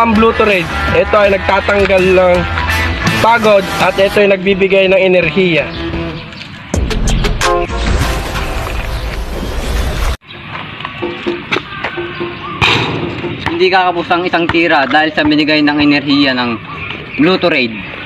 ang Blutorade. Ito ay nagtatanggal ng pagod at ito ay nagbibigay ng enerhiya. Hindi kakapos ang isang tira dahil sa binigay ng enerhiya ng Blutorade.